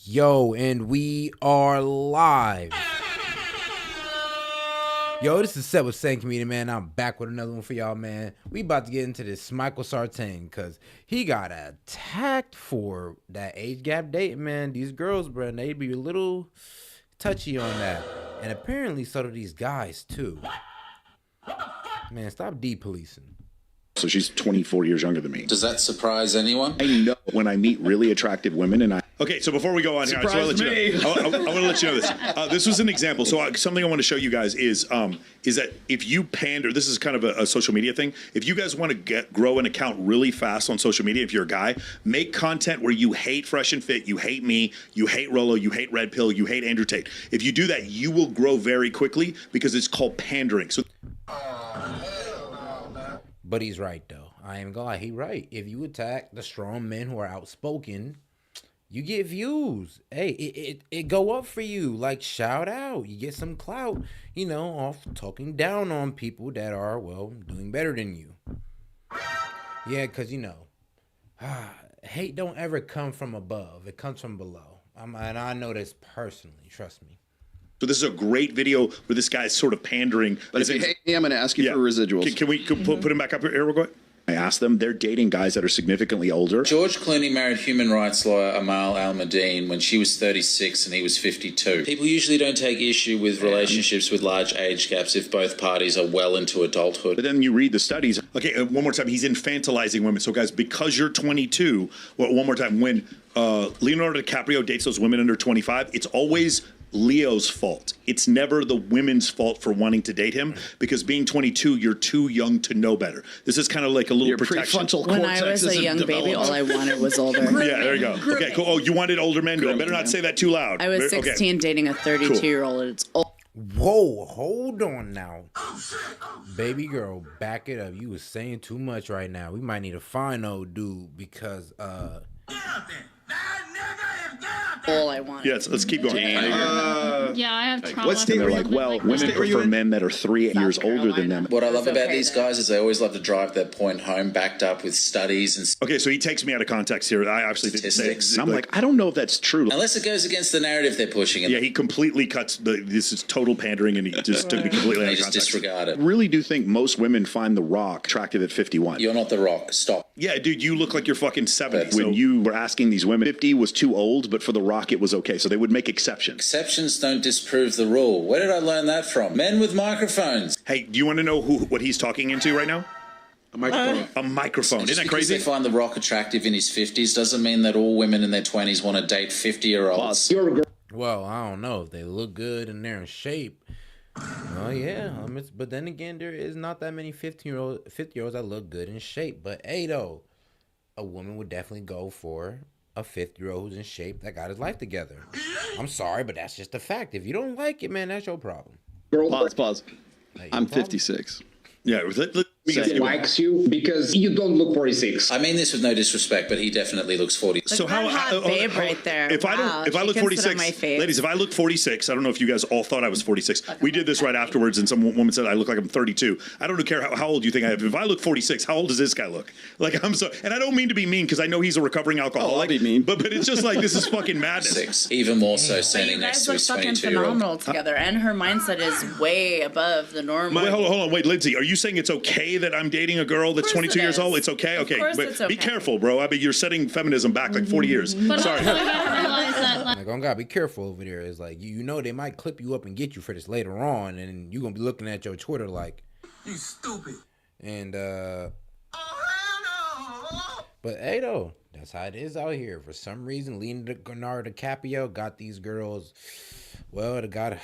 Yo, and we are live. Yo, this is S.E.T with Sartain Community, man. I'm back with another one for y'all, man. We about to get into this Michael Sartain, because he got attacked for that age gap dating, man. These girls, bro, they be a little touchy on that. And apparently so do these guys, too. Man, stop de-policing. So she's 24 years younger than me. Does that surprise anyone? I know when I meet really attractive women and I... Okay, so before we go on here, I want to let you know this. This was an example. So something I want to show you guys is that if you pander, this is kind of a social media thing. If you guys want to grow an account really fast on social media, if you're a guy, make content where you hate Fresh and Fit, you hate me, you hate Rolo, you hate Red Pill, you hate Andrew Tate. If you do that, you will grow very quickly because it's called pandering. So. But he's right, though. I ain't gonna lie, he right. If you attack the strong men who are outspoken, you get views. Hey, it go up for you. Like, shout out. You get some clout, off talking down on people that are, well, doing better than you. Yeah, because, hate don't ever come from above. It comes from below. And I know this personally. Trust me. So this is a great video where this guy's sort of pandering. But if you hate me, I'm going to ask you for residuals. Can we put him back up here real quick? I asked them, they're dating guys that are significantly older. George Clooney married human rights lawyer Amal Al-Madeen when she was 36 and he was 52. People usually don't take issue with relationships with large age gaps if both parties are well into adulthood. But then you read the studies. Okay, one more time. He's infantilizing women. So, guys, because you're 22, one more time. When Leonardo DiCaprio dates those women under 25, it's always Leo's fault. It's never the women's fault for wanting to date him because being 22, you're too young to know better. This is kind of like a little protection. Prefrontal When cortex I was a young baby, all I wanted was older. Yeah, there you go. Okay, cool. Oh, you wanted older men? Good. I better not say that too loud. I was 16 dating a 32-year-old. And it's old. Whoa, hold on now. Baby girl, back it up. You was saying too much right now. We might need to find old dude because all I wanted. Yes, let's keep going. Yeah, I have trauma. They're like, well, women prefer men that are 3 years older than them. What I love about these guys is they always love to drive their point home, backed up with studies and Okay, so he takes me out of context here. I actually statistics. And I'm like, I don't know if that's true. Unless it goes against the narrative they're pushing. Yeah, he completely cuts this is total pandering, and he just took me completely out of context. Disregard it. I really do think most women find The Rock attractive at 51. You're not The Rock. Stop. Yeah, dude, you look like you're fucking 70. When you were asking these women, 50 was too old, but for The Rock it was okay. So they would make exceptions. Exceptions don't disprove the rule. Where did I learn that from? Men with microphones. Hey, do you want to know what he's talking into right now? A microphone. A microphone. Just Isn't that because crazy? they find The Rock attractive in his 50s doesn't mean that all women in their 20s want to date 50-year-olds. well, I don't know if they look good and they're in shape. Oh yeah, but then again, there is not that many 50-year-olds that look good in shape. But hey, though, a woman would definitely go for a 50-year-old who's in shape that got his life together. I'm sorry, but that's just a fact. If you don't like it, man, that's your problem. Pause. Hey, I'm problem? 56. Yeah, He likes you because you don't look 46. I mean this with no disrespect, but he definitely looks 40. Look at that hot babe right there. If I look 46, ladies, if I look 46, I don't know if you guys all thought I was 46. We did this right afterwards, and some woman said I look like I'm 32. I don't care how old you think I am. If I look 46, how old does this guy look? Like, I'm so, and I don't mean to be mean because I know he's a recovering alcoholic. I'll be mean, but it's just like this is fucking madness. Even more so standing You next guys to look his fucking 22-year-old. phenomenal together, and her mindset is way above the normal. Wait, hold on, wait, Lindsay, are you saying it's okay that I'm dating a girl that's 22 years old? It's okay? Okay, but be careful, bro. I mean, you're setting feminism back like 40 years. But Sorry. also you gotta realize that, Like, oh God, be careful over there. It's like, they might clip you up and get you for this later on, and you're going to be looking at your Twitter like, You stupid. and, but hey, though, that's how it is out here. For some reason, Leonardo DiCaprio got these girls, well, he got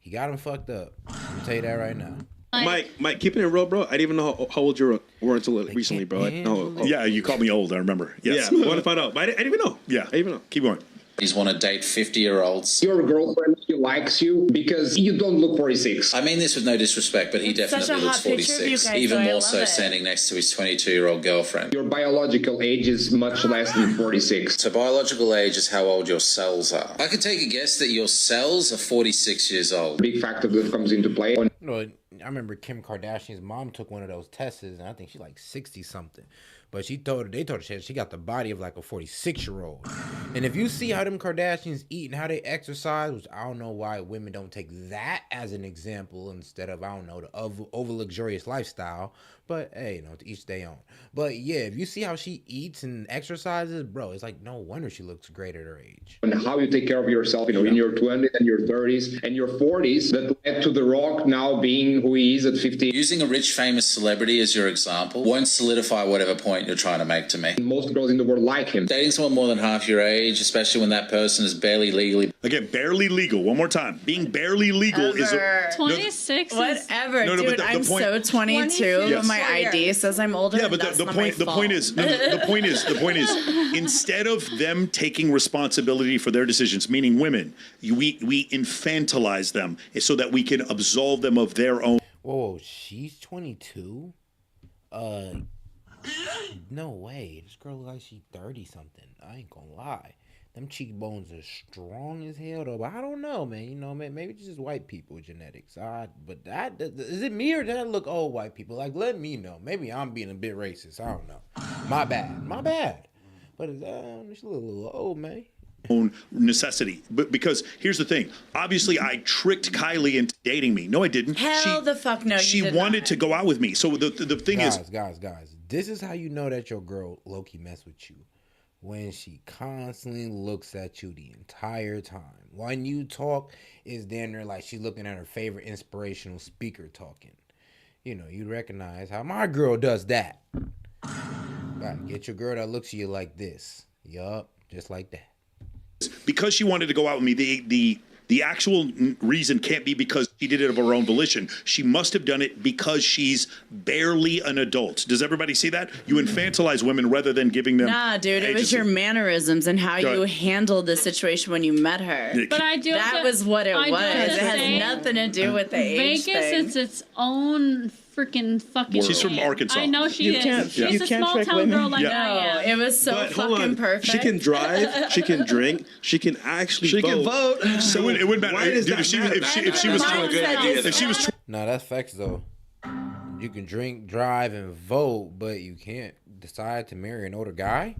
them fucked up. I'll tell you that right now. Mike, keeping it real, bro. I didn't even know how old you were until recently, bro. Yeah, you called me old, I remember. Yes. Yeah, I want to find out. But I didn't even know. Yeah. I didn't even know. Keep going. He's want to date 50-year-olds. Your girlfriend, she likes you because you don't look 46. I mean this with no disrespect, but he It's such definitely a looks hot picture of you 46. guys, Even though. I more so love it. standing next to his 22-year-old girlfriend. Your biological age is much less than 46. So biological age is how old your cells are. I could take a guess that your cells are 46 years old. Big factor that comes into play. I remember Kim Kardashian's mom took one of those tests, and I think she's like 60-something. But they told her she got the body of like a 46-year-old. And if you see how them Kardashians eat and how they exercise, which I don't know why women don't take that as an example instead of, I don't know, the over luxurious lifestyle. But hey, you know, to each their own. But yeah, if you see how she eats and exercises, bro, it's like no wonder she looks great at her age. And how you take care of yourself, you know, in your 20s and your 30s and your 40s, that led to The Rock now being who he is at 50. Using a rich, famous celebrity as your example won't solidify whatever point you're trying to make to me. Most girls in the world like him. Dating someone more than half your age, especially when that person is barely legally... Again, barely legal. One more time. Being barely legal is... 26 Whatever, No, dude, but I'm point- so 22, Yes. but my ID says I'm older. Yeah, but the point is, instead of them taking responsibility for their decisions, meaning women, we infantilize them so that we can absolve them of their own. Whoa, she's 22? No way. This girl looks like she's 30 something. I ain't gonna lie. Them cheekbones are strong as hell though. But I don't know, man. You know, man, maybe it's just white people genetics. But that is it me or does that look old white people? Like, let me know. Maybe I'm being a bit racist. I don't know. My bad. But it's a little old, man. Own necessity, but because here's the thing, obviously I tricked Kylie into dating me. No, I didn't. Hell the fuck no, she you did wanted not. to go out with me. So the thing is, guys, this is how you know that your girl low-key mess with you. When she constantly looks at you the entire time. When you talk, it's damn near like she's looking at her favorite inspirational speaker talking. You know, you recognize how my girl does that. Right, get your girl that looks at you like this. Yup, just like that. because she wanted to go out with me, the actual reason can't be because she did it of her own volition. She must have done it because she's barely an adult. Does everybody see that? You infantilize women rather than giving them... Nah, dude, it was agency. your mannerisms and how Go you ahead. handled the situation when you met her. But I do. That was what it was. It has say, nothing to do with the age Vegas, thing. it's its own freaking fucking. She's from thing. Arkansas. I know she You is. can't- She's you a can't small track town women. girl like Yeah. I am. No, it was so But hold fucking on, perfect. she can drive, she can drink, she can actually She can vote. vote. So it wouldn't matter. Why does Dude, that if she matter? was Mindset good idea. is if she was Nah, that's facts though. You can drink, drive, and vote, but you can't decide to marry an older guy.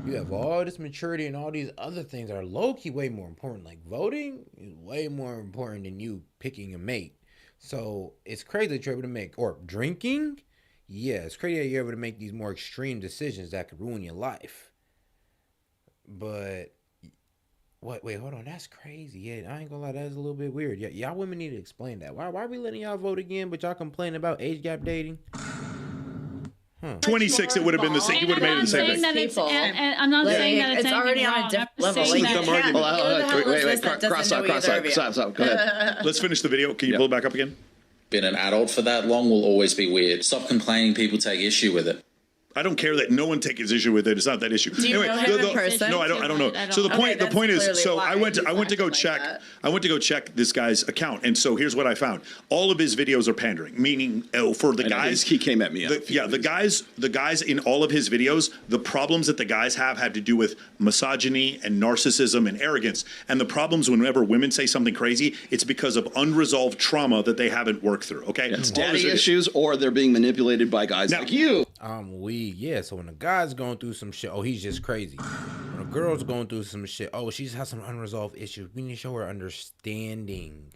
You have all this maturity and all these other things that are low-key way more important. Like voting is way more important than you picking a mate. So it's crazy that you're able to make, or drinking, yeah, it's crazy that you're able to make these more extreme decisions that could ruin your life. But what? Wait, hold on. That's crazy. Yeah, I ain't gonna lie. That's a little bit weird. Yeah, y'all women need to explain that. Why are we letting y'all vote again, but y'all complain about age gap dating? 26, it would have been the same. You would have made it the same thing. That it's, People. and I'm not Like, saying that it's already anything on a wrong. different I'm level. saying Like, that- you can't. Hold on, Who the hell wait, is this that doesn't cross know out. either of you? Stop. Go ahead. Let's finish the video. Can you pull it back up again? Been an adult for that long will always be weird. Stop complaining people take issue with it. I don't care that no one takes issue with it. It's not that issue. Do you know him in person? No, I don't know. I don't. So the point Okay, is, that's so clearly I why went to he's go acting like check. that. I went to go check this guy's account, and so here's what I found: all of his videos are pandering, meaning for the guys. He came at me. The guys in all of his videos, the problems that the guys have had to do with misogyny and narcissism and arrogance. And the problems whenever women say something crazy, it's because of unresolved trauma that they haven't worked through. Okay, It's All of his daddy videos. issues, or they're being manipulated by guys Now- like you. Yeah, so when a guy's going through some shit, oh, he's just crazy. When a girl's going through some shit, oh, she's has some unresolved issues. We need to show her understanding.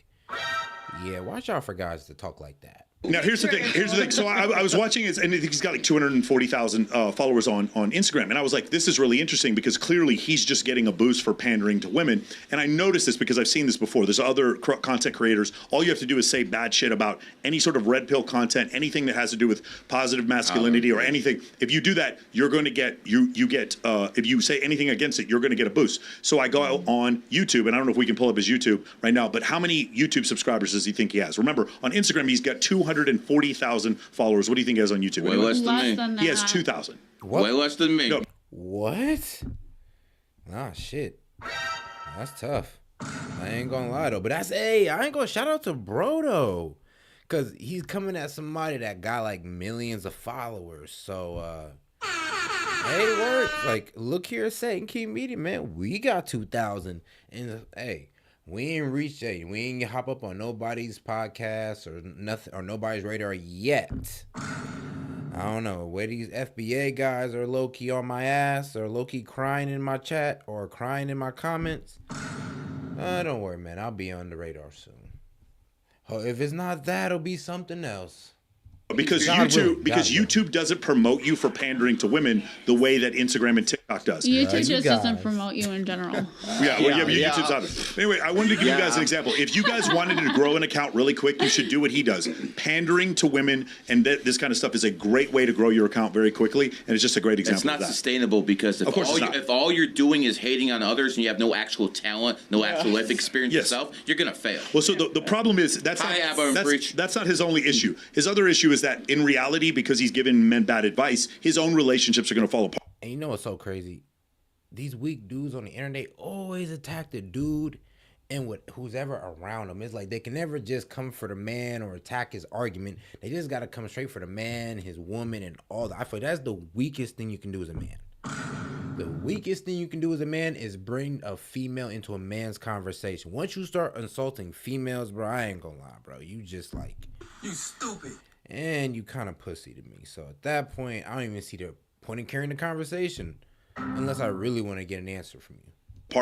Yeah, watch out for guys to talk like that. Now here's the thing. So I was watching it, and he's got like 240,000 followers on Instagram, and I was like, this is really interesting because clearly he's just getting a boost for pandering to women. And I noticed this because I've seen this before. There's other content creators. All you have to do is say bad shit about any sort of red pill content, anything that has to do with positive masculinity or anything. If you do that, you're going to get if you say anything against it, you're going to get a boost. So I go out on YouTube, and I don't know if we can pull up his YouTube right now, but how many YouTube subscribers does he think he has? Remember, on Instagram, he's got 240,000 followers. What do you think he has on YouTube? Way Anyone? less than Less me. than that. He has 2,000. Way less than me. No. What? Ah, shit. That's tough. I ain't gonna lie though, but I ain't gonna shout out to bro though, cause he's coming at somebody that got like millions of followers. So hey, it works. Like, look here, Sartain, keep meeting, man. We got 2,000, and hey, we ain't reached it. We ain't hop up on nobody's podcast or nothing or nobody's radar yet. I don't know where these FBA guys are low key on my ass or low key crying in my chat or crying in my comments. Don't worry, man. I'll be on the radar soon. Oh, if it's not that, it'll be something else. Because YouTube doesn't promote you for pandering to women the way that Instagram and TikTok does. YouTube just doesn't promote you in general. YouTube's not. Anyway, I wanted to give you guys an example. If you guys wanted to grow an account really quick, you should do what he does. Pandering to women and this kind of stuff is a great way to grow your account very quickly, and it's just a great example. It's not of that. sustainable because if all you're doing is hating on others and you have no actual talent, no actual life experience yourself, you're gonna fail. Well, so the problem is that's not his only issue. His other issue is that in reality, because he's giving men bad advice, his own relationships are going to fall apart. And you know what's so crazy? These weak dudes on the internet always attack the dude and who's ever around him. It's like they can never just come for the man or attack his argument. They just got to come straight for the man, his woman, and all that. I feel that's the weakest thing you can do as a man. The weakest thing you can do as a man is bring a female into a man's conversation. Once you start insulting females, bro, I ain't gonna lie, bro. You just like... You stupid. And you kind of pussy to me. So at that point, I don't even see the point in carrying the conversation unless I really want to get an answer from you.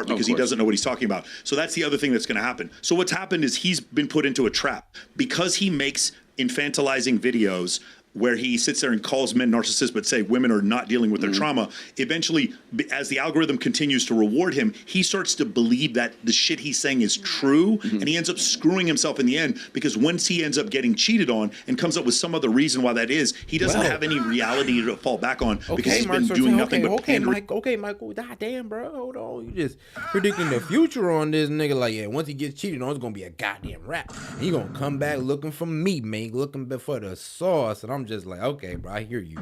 Because he doesn't know what he's talking about. So that's the other thing that's going to happen. So what's happened is he's been put into a trap because he makes infantilizing videos where he sits there and calls men narcissists, but say women are not dealing with their trauma. Eventually, as the algorithm continues to reward him, he starts to believe that the shit he's saying is true, and he ends up screwing himself in the end, because once he ends up getting cheated on and comes up with some other reason why that is, he doesn't have any reality to fall back on because he's been doing nothing but pandering. Okay, Michael, god damn, bro, hold on. You just predicting the future on this nigga. Like, yeah, once he gets cheated on, it's gonna be a goddamn rap. And he gonna come back looking for meat, man, looking for the sauce, and I'm just like, okay, bro, I hear you.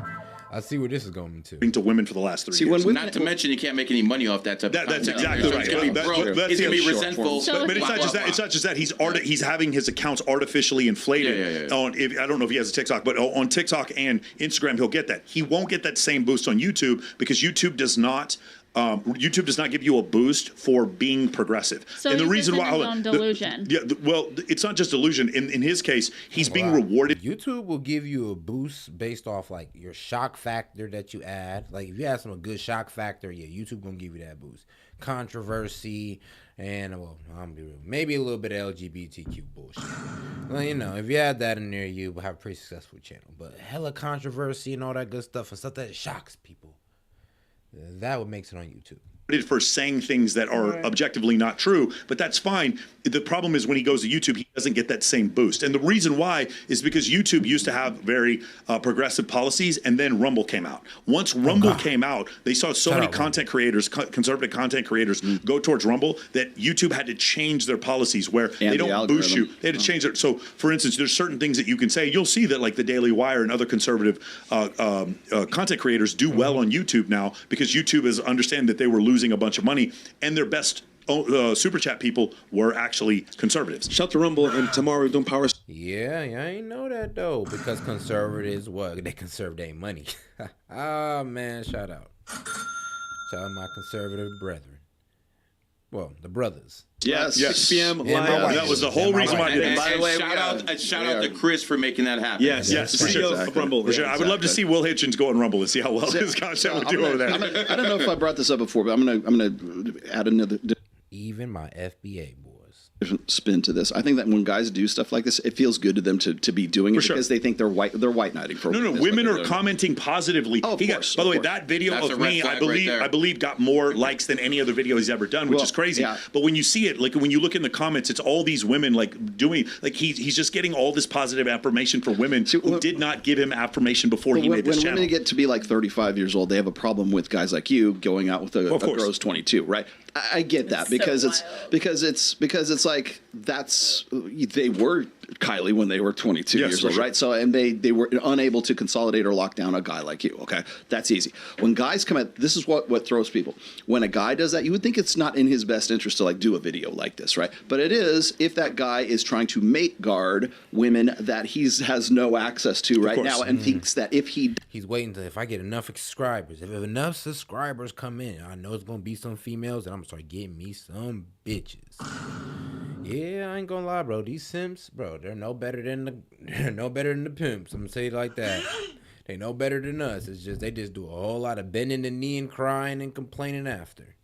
I see where this is going to women for the last 3 years. Not to mention, you can't make any money off that type of content. That's exactly right. He's going to be broke. He's going to be resentful. But it's not just that. It's not just that. He's having his accounts artificially inflated. I don't know if he has a TikTok, but on TikTok and Instagram, he'll get that. He won't get that same boost on YouTube because YouTube does not give you a boost for being progressive. So and the reason why, delusion. It's not just delusion. In his case, he's being rewarded. YouTube will give you a boost based off like your shock factor that you add. Like if you add some good shock factor, yeah, YouTube gonna give you that boost. Controversy and I'm gonna be real, maybe a little bit of LGBTQ bullshit. Well, you know, if you add that in there, you will have a pretty successful channel. But hella controversy and all that good stuff and stuff that shocks people. That what makes it on YouTube. For saying things that are objectively not true, but that's fine. The problem is when he goes to YouTube, he doesn't get that same boost. And the reason why is because YouTube used to have very progressive policies, and then Rumble came out. Once Rumble came out, they saw so many content creators, conservative content creators, go towards Rumble that YouTube had to change their policies where they don't boost you. They had to change it. So, for instance, there's certain things that you can say. You'll see that like the Daily Wire and other conservative content creators do well on YouTube now because YouTube is understanding that they were losing a bunch of money, and their best super chat people were actually conservatives. Shout to Rumble and tomorrow doing power. Yeah, I ain't know that though, because conservatives, they conserve their money. Man, shout out my conservative brethren. Well, the brothers. Yes. 6 p.m. live. That was the whole reason why I did it. By the way, shout out to Chris for making that happen. Yes. CEO of Rumble. For sure. I would love to see Will Hitchens go on Rumble and see how well his content would do over there. I don't know if I brought this up before, but I'm gonna add another. Even my FBA boys. Different spin to this. I think that when guys do stuff like this, it feels good to them to be doing it because they think they're white knighting for. No, women are commenting positively. Oh, by the way, that video of me, I believe, got more likes than any other video he's ever done, which is crazy. Yeah. But when you see it, like when you look in the comments, it's all these women like doing, like he's just getting all this positive affirmation for women who did not give him affirmation before he made this channel. When women get to be like 35 years old, they have a problem with guys like you going out with a girl's 22, right? I get that because it's like they were Kylie when they were 22 years old, right? So and they were unable to consolidate or lock down a guy like you. Okay, that's easy. When guys come at this is what throws people. When a guy does that, you would think it's not in his best interest to like do a video like this, right? But it is if that guy is trying to mate guard women that has no access to right now and thinks that he's waiting to if I get enough subscribers, if enough subscribers come in, I know it's gonna be some females and I'm gonna start getting me some bitches. Yeah, I ain't gonna lie, bro. These simps, bro, they're no better than the pimps. I'm gonna say it like that. They know better than us. It's just they just do a whole lot of bending the knee and crying and complaining after.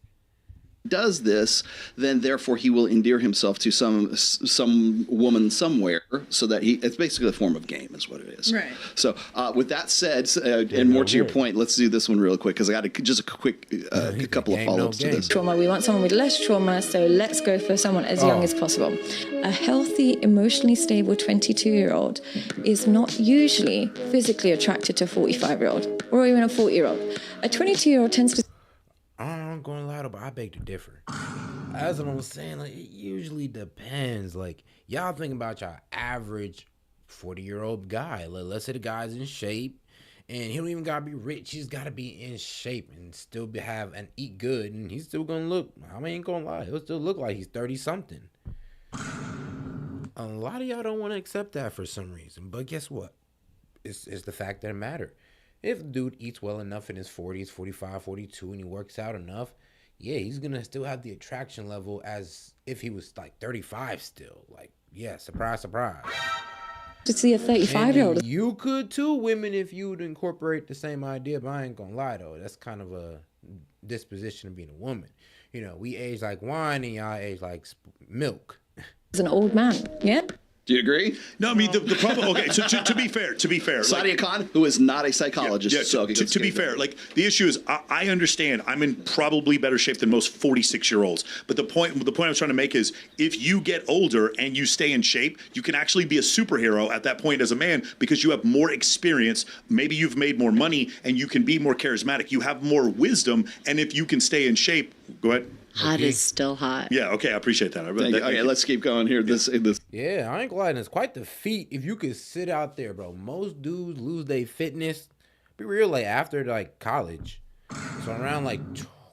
Does this, then therefore he will endear himself to some woman somewhere, so that it's basically a form of game, is what it is. Right. So with that said, and more to your point, let's do this one real quick because I got just a quick a couple of follow-ups to this. Trauma. We want someone with less trauma, so let's go for someone as young as possible. A healthy, emotionally stable 22-year-old is not usually physically attracted to a 45-year-old or even a 40-year-old. A 22-year-old tends to. I'm going to lie, but I beg to differ. As I was saying, like, it usually depends. Like, y'all think about your average 40-year-old guy. Let's say the guy's in shape, and he don't even got to be rich. He's got to be in shape and still have and eat good, and he's still going to look, I ain't going to lie, he'll still look like he's 30-something. A lot of y'all don't want to accept that for some reason, but guess what? It's the fact that it matters. If the dude eats well enough in his 40s, 45, 42, and he works out enough, yeah, he's going to still have the attraction level as if he was like 35 still. Like, yeah, surprise, surprise. To see a 35-year-old. You could too, women, if you would incorporate the same idea, but I ain't going to lie, though. That's kind of a disposition of being a woman. You know, we age like wine and y'all age like milk. As an old man, yeah? Do you agree? No, I mean, the problem, okay, so to be fair. Sadia Khan, who is not a psychologist. Yeah, so to be fair, like, the issue is, I understand I'm in probably better shape than most 46-year-olds. But the point I was trying to make is, if you get older and you stay in shape, you can actually be a superhero at that point as a man because you have more experience. Maybe you've made more money and you can be more charismatic. You have more wisdom. And if you can stay in shape, go ahead. Hot is still hot. Yeah, okay, I appreciate that. Okay, let's keep going here. Yeah, I ain't gonna lie, it's quite the feat if you could sit out there, bro. Most dudes lose their fitness, be real, like after like college. So around like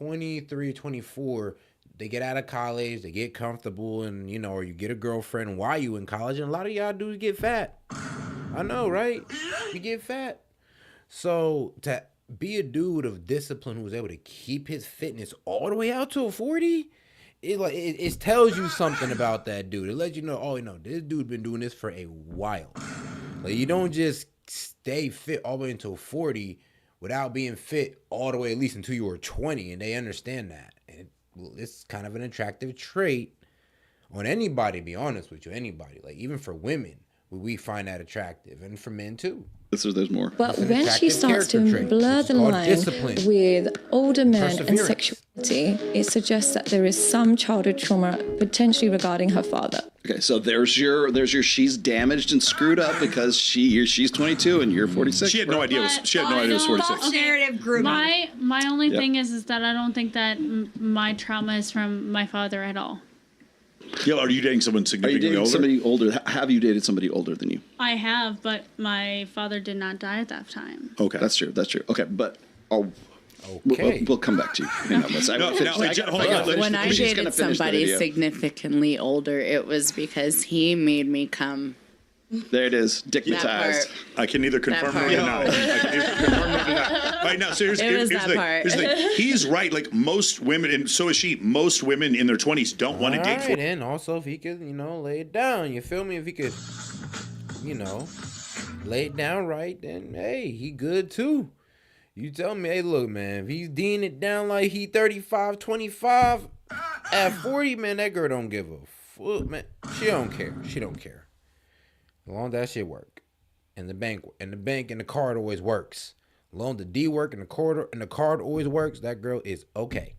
23, 24, they get out of college, they get comfortable, and you know, or you get a girlfriend while you in college, and a lot of y'all dudes get fat. I know, right? You get fat. So to be a dude of discipline who was able to keep his fitness all the way out to a 40, it tells you something about that dude. It lets you know, oh, you know, this dude been doing this for a while. Like, you don't just stay fit all the way until 40 without being fit all the way at least until you were 20, and they understand that. And it's kind of an attractive trait on anybody, to be honest with you, anybody. Like, even for women, we find that attractive, and for men too. There's more. But when she starts to blur the line with older men and sexuality, it suggests that there is some childhood trauma potentially regarding her father. Okay, so there's your she's damaged and screwed up because she's 22 and you're 46. She had no idea. She had no idea it was 46. Narrative group. My only thing is that I don't think that my trauma is from my father at all. Yeah, are you dating someone significantly older? Somebody older? Have you dated somebody older than you? I have, but my father did not die at that time. Okay, that's true. Okay, but we'll come back to you. Hang on, when I dated somebody significantly older, it was because he made me come. There it is, dickmatized. I can neither confirm nor deny. All right, now, so here's the thing. He's right. Like, most women, and so is she, most women in their 20s don't want to date for. And also, if he could, you know, lay it down, you feel me? If he could, you know, lay it down right, then, hey, he good too. You tell me, hey, look, man, if he's D'ing it down like he 35, 25, at 40, man, that girl don't give a fuck, man. She don't care. As long as that shit work, and the bank and the card always works. As long as the D work and the card always works, that girl is okay.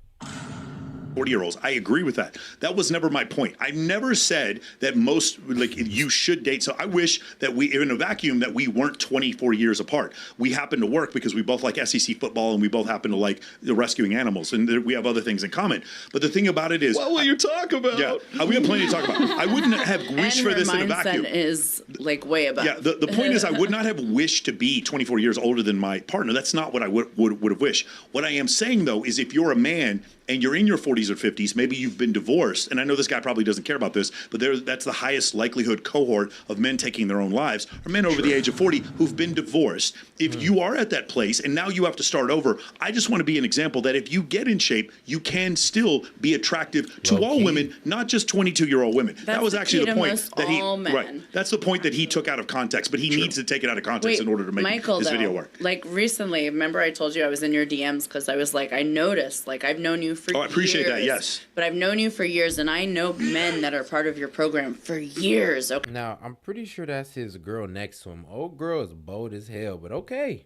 40-year-olds. I agree with that. That was never my point. I never said that most, like, you should date. So I wish that we, in a vacuum, that we weren't 24 years apart. We happen to work because we both like SEC football and we both happen to like rescuing animals, and we have other things in common. But the thing about it is, what will you talk about? Yeah, we have plenty to talk about. I wouldn't have wished for this in a vacuum. Mindset is like way above. Yeah, the point is, I would not have wished to be 24 years older than my partner. That's not what I would have wished. What I am saying, though, is if you're a man and you're in your 40s or 50s, maybe you've been divorced, and I know this guy probably doesn't care about this, but that's the highest likelihood cohort of men taking their own lives are men over the age of 40 who've been divorced. If you are at that place and now you have to start over, I just want to be an example that if you get in shape, you can still be attractive to all women, not just 22-year-old women. That was actually the point that that's the point that he took out of context, but he needs to take it out of context in order to make this video work. Like recently, remember I told you I was in your DMs because I was like, I noticed, like I've known you for years. I appreciate that, yes. But I've known you for years, and I know men that are part of your program for years. Okay. Now, I'm pretty sure that's his girl next to him. Old girl is bold as hell, but okay.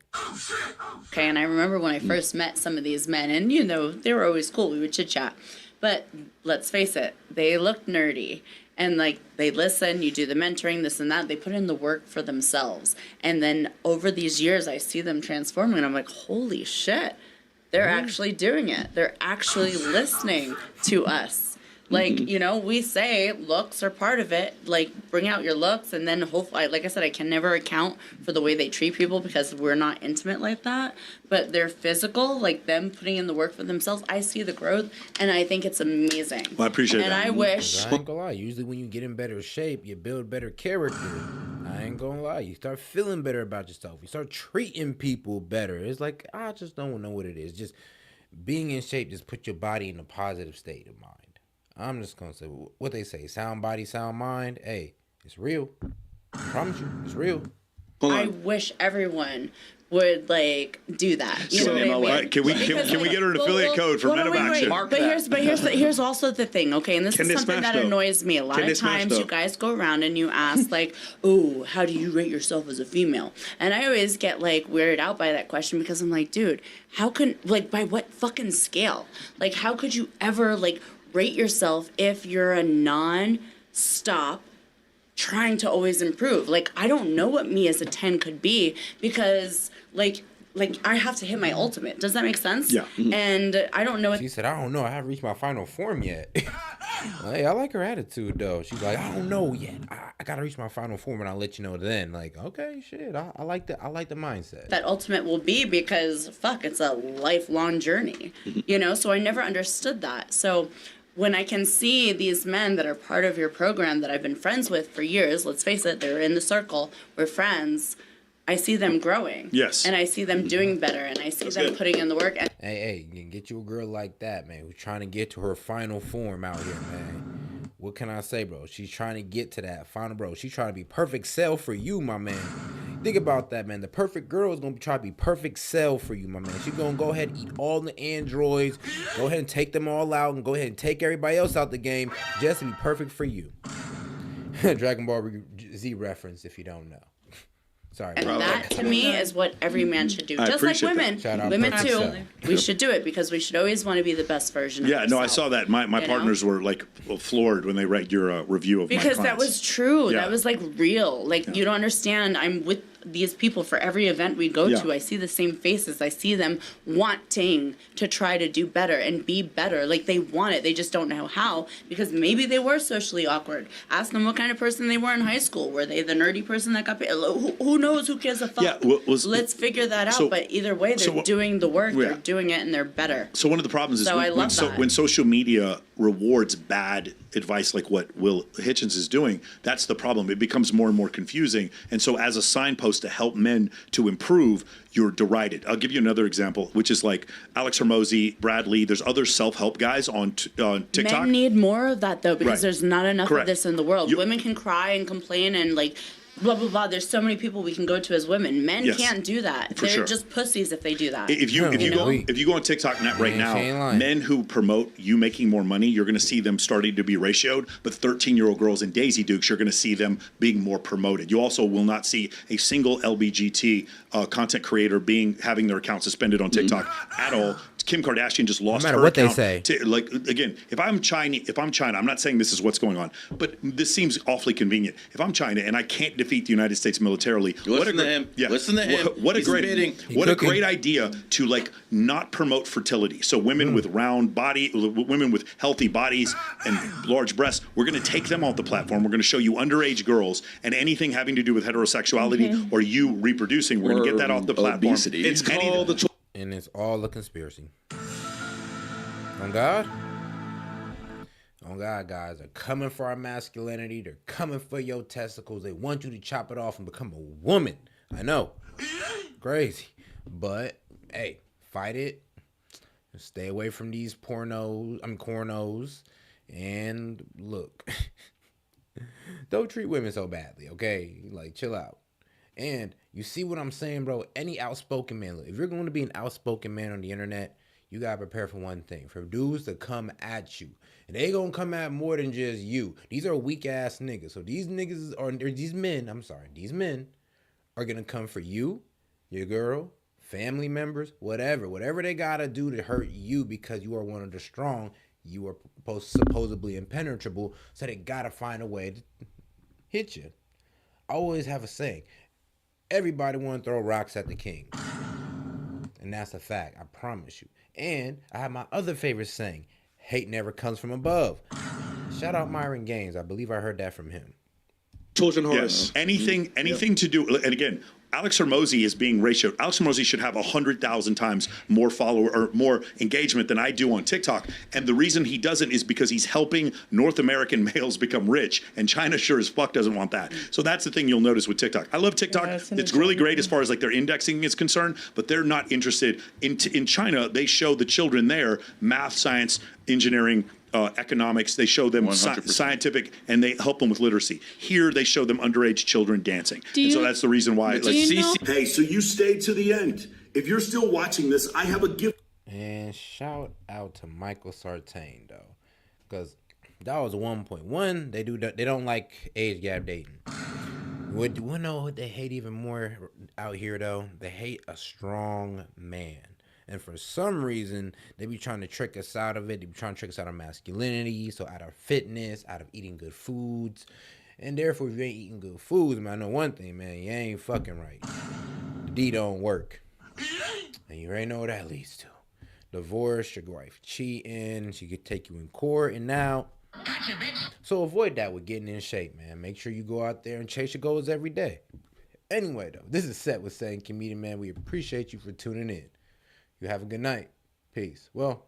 Okay, and I remember when I first met some of these men, and you know, they were always cool. We would chit-chat. But let's face it, they look nerdy. And like they listen, you do the mentoring, this and that. They put in the work for themselves. And then over these years, I see them transforming, and I'm like, holy shit. They're actually doing it. They're actually listening to us. Like, you know, we say looks are part of it. Like, bring out your looks, and then hopefully, like I said, I can never account for the way they treat people because we're not intimate like that. But their physical, like them putting in the work for themselves, I see the growth, and I think it's amazing. Well, I appreciate that. And I wish. I ain't gonna lie. Usually when you get in better shape, you build better character. I ain't gonna lie. You start feeling better about yourself. You start treating people better. It's like, I just don't know what it is. Just being in shape just put your body in a positive state of mind. I'm just gonna say what they say: sound body, sound mind. Hey, it's real. I promise you, it's real. I wish everyone would like do that. You know what I mean? Right. Can we get her an affiliate code for Men of Action? But here's also the thing, okay? And this is something that annoys me. A lot of times you guys go around and you ask like, "Oh, how do you rate yourself as a female?" And I always get like weirded out by that question because I'm like, dude, how can like by what fucking scale? Like, how could you ever like rate yourself if you're a non-stop trying to always improve? Like, I don't know what me as a 10 could be because like I have to hit my ultimate. Does that make sense? Yeah. And I don't know what she said. I don't know. I haven't reached my final form yet. Hey, I like her attitude though. She's like, I don't know yet. I gotta reach my final form, and I'll let you know then. Like, okay, shit. I like the mindset. That ultimate will be because fuck, it's a lifelong journey. You know, so I never understood that. So when I can see these men that are part of your program that I've been friends with for years, let's face it, they're in the circle, we're friends, I see them growing. Yes. And I see them doing better, and I see them putting in the work. And hey, you can get you a girl like that, man, who's trying to get to her final form out here, man. What can I say, bro? She's trying to get to that final, bro. She's trying to be perfect self for you, my man. Think about that, man. The perfect girl is going to try to be perfect self for you, my man. She's going to go ahead and eat all the androids, go ahead and take them all out, and go ahead and take everybody else out the game just to be perfect for you. Dragon Ball Z reference if you don't know. Sorry. And that, to me, is what every man should do. Just like women. Women, too. We should do it because we should always want to be the best version of ourselves. Yeah, no, I saw that. My partners were, like, floored when they read your review of my clients. Because that was true. Yeah. That was, like, real. Like, you don't understand. I'm with these people for every event we go to. I see the same faces. I see them wanting to try to do better and be better. Like, they want it. They just don't know how because maybe they were socially awkward. Ask them what kind of person they were in high school. Were they the nerdy person that got paid? Who knows? Who gives a fuck? Yeah, let's figure that out. But either way, they're doing the work. They're doing it, and they're better. So one of the problems is when social media rewards bad advice like what Will Hitchens is doing, that's the problem. It becomes more and more confusing. And so as a signpost to help men to improve, you're derided. I'll give you another example, which is like Alex Hormozy, Brad Lee. There's other self-help guys on TikTok. Men need more of that, though, because there's not enough of this in the world. Women can cry and complain and, like, blah, blah, blah. There's so many people we can go to as women. Men can't do that. They're just pussies if they do that. If you go on TikTok right now, men who promote you making more money, you're going to see them starting to be ratioed. But 13-year-old girls in Daisy Dukes, you're going to see them being more promoted. You also will not see a single LBGT content creator having their account suspended on TikTok at all. Kim Kardashian just lost her account. No matter what they say. Like, again, if I'm China, I'm not saying this is what's going on, but this seems awfully convenient. If I'm China and I can't defeat the United States militarily, listen to him. What a great idea to like not promote fertility. So women with women with healthy bodies and large breasts, we're going to take them off the platform. We're going to show you underage girls and anything having to do with heterosexuality or you reproducing. We're going to get that off the platform. Obesity. It's called and it's all a conspiracy. On God? On God, guys. They're coming for our masculinity. They're coming for your testicles. They want you to chop it off and become a woman. I know. Crazy. But, hey, fight it. Stay away from these cornos. And look, don't treat women so badly, okay? Like, chill out. And you see what I'm saying, bro? Any outspoken man, look, if you're going to be an outspoken man on the internet, you got to prepare for one thing. For dudes to come at you. And they going to come at more than just you. These are weak ass niggas. So these niggas are, these men are going to come for you, your girl, family members, whatever they got to do to hurt you because you are one of the strong. You are supposedly impenetrable. So they got to find a way to hit you. I always have a saying. Everybody want to throw rocks at the king. And that's a fact. I promise you. And I have my other favorite saying. Hate never comes from above. Shout out Myron Gaines. I believe I heard that from him. Trojan horse. Yes. Anything to do. And again, Alex Hormozy is being ratioed. Alex Hormozy should have 100,000 times more follower or more engagement than I do on TikTok. And the reason he doesn't is because he's helping North American males become rich. And China sure as fuck doesn't want that. So that's the thing you'll notice with TikTok. I love TikTok. Yeah, it's really great as far as like their indexing is concerned, but they're not interested in China. They show the children there math, science, engineering, economics. They show them scientific, and they help them with literacy. Here, they show them underage children dancing. So that's the reason why. Hey, so you stayed to the end. If you're still watching this, I have a gift. And shout out to Michael Sartain, though, because that was 1.1. They don't like age gap dating. We know what they hate even more out here, though? They hate a strong man. And for some reason, they be trying to trick us out of it. They be trying to trick us out of masculinity, so out of fitness, out of eating good foods. And therefore, if you ain't eating good foods, man, I know one thing, man, you ain't fucking right. The D don't work. And you already know what that leads to. Divorce, your wife cheating, she could take you in court, and now. So avoid that with getting in shape, man. Make sure you go out there and chase your goals every day. Anyway, though, this is Set with Saying Comedian, man. We appreciate you for tuning in. You have a good night. Peace. Well,